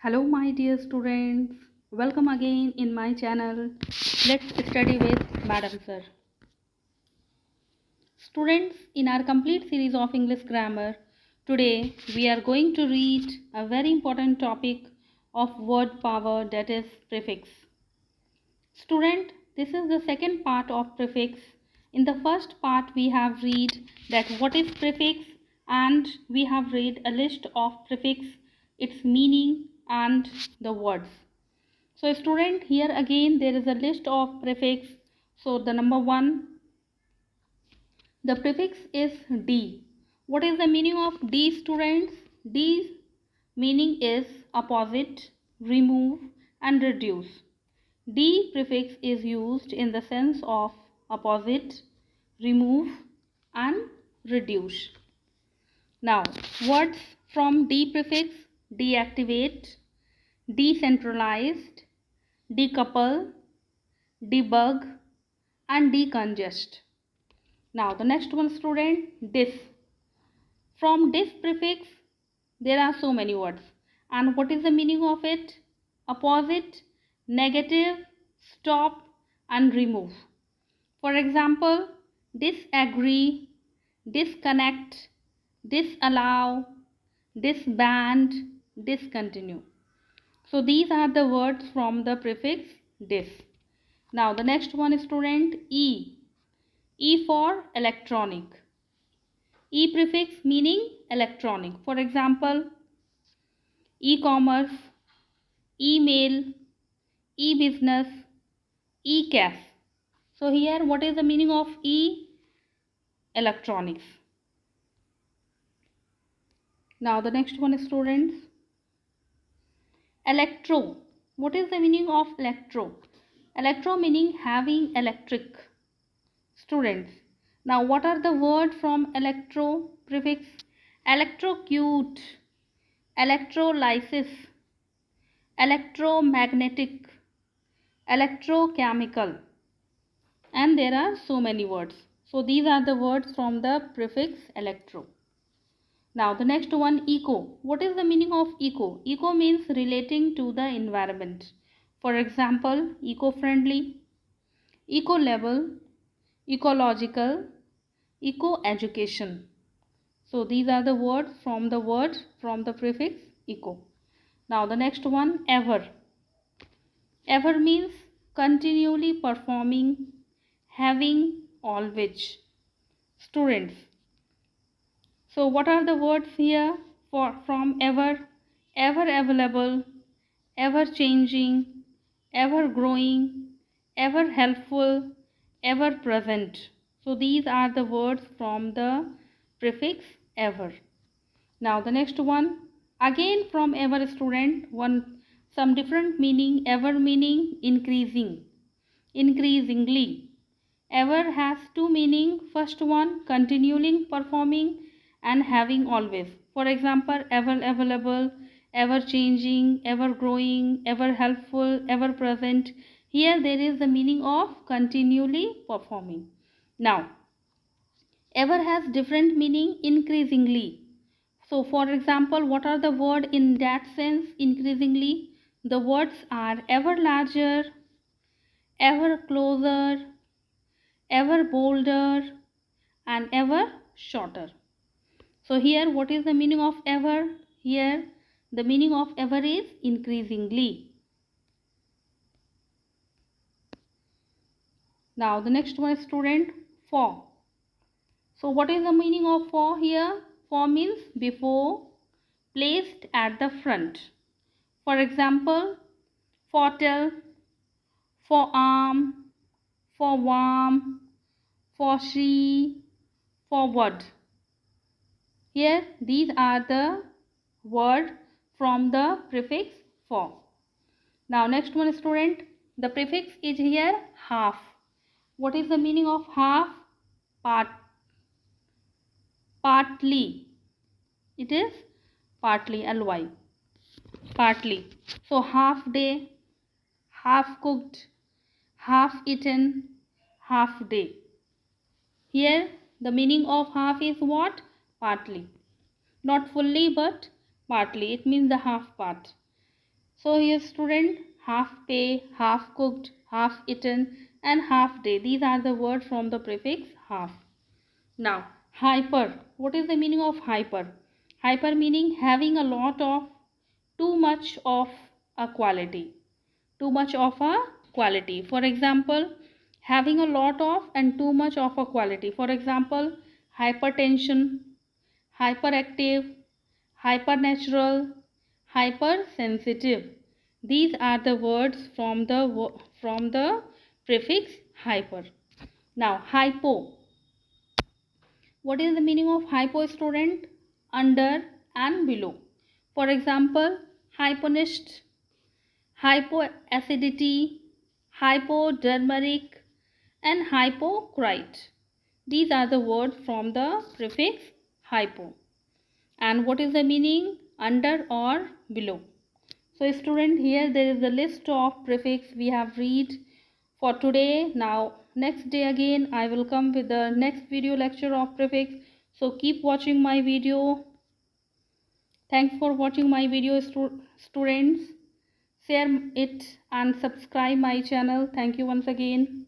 Hello, my dear students. Welcome again in my channel. Let's study with Madam Sir. Students, in our complete series of English grammar, today we are going to read a very important topic of word power, that is prefix. Student, this is the second part of prefix. In the first part, we have read that what is prefix, and we have read a list of prefix, its meaning and the words. So student, here again there is a list of prefix. So the number one, the prefix is D. What is the meaning of D, students? D meaning is opposite, remove and reduce. D prefix is used in the sense of opposite, remove and reduce. Now words from D prefix: deactivate, decentralized, decouple, debug and decongest. Now the next one, student, dis. From dis prefix there are so many words, and what is the meaning of it? Opposite, negative, stop and remove. For example, disagree, disconnect, disallow, disband, discontinue. So these are the words from the prefix dis. Now the next one, student, E. E for electronic. E prefix meaning electronic. For example, e-commerce, email, e-business, e-cash. So here what is the meaning of E? Electronics. Now the next one, students, electro. What is the meaning of electro? Electro meaning having electric. Students, now what are the words from electro prefix? Electrocute, electrolysis, electromagnetic, electrochemical, and there are so many words. So these are the words from the prefix electro. Now the next one, eco. What is the meaning of eco? Eco means relating to the environment. For example, eco-friendly, eco-level, ecological, eco-education. So these are the words from the prefix eco. Now the next one, ever. Ever means continually performing, having, always. Students, so what are the words here for from ever? Ever available, ever changing, ever growing, ever helpful, ever present. So these are the words from the prefix ever. Now the next one, again from ever, student, one some different meaning. Ever meaning increasing, increasingly. Ever has two meaning. First one, continuing performing and having always. For example, ever available, ever changing, ever growing, ever helpful, ever present. Here there is the meaning of continually performing. Now ever has different meaning. Increasingly. So for example, what are the word in that sense? Increasingly, the words are ever larger, ever closer, ever bolder and ever shorter. So here what is the meaning of ever? Here the meaning of ever is increasingly. Now the next one, student, for. So what is the meaning of for here? For means before, placed at the front. For example, foretell, forearm, forewarm, foresee, forward. Here these are the words from the prefix for. Now next one, student, the prefix is here half. What is the meaning of half? Part, partly. It is partly, ly, partly. So half day, half cooked, half eaten, half day. Here the meaning of half is what? Partly. Not fully but partly. It means the half part. So here student, half pay, half cooked, half eaten and half day. These are the words from the prefix half. Now hyper. What is the meaning of hyper? Hyper meaning having a lot of, too much of a quality. Too much of a quality. For example, having a lot of and too much of a quality. For example, hypertension, hyperactive, hypernatural, hypersensitive. These are the words from the prefix hyper. Now hypo. What is the meaning of hypo, student? Under and below. For example, hyponist, hypoacidity, hypodermeric and hypocrite. These are the words from the prefix hypo. And what is the meaning? Under or below. So student, here there is a list of prefix we have read for today. Now next day again I will come with the next video lecture of prefix. So keep watching my video. Thanks for watching my video, students. Share it and subscribe my channel. Thank you once again.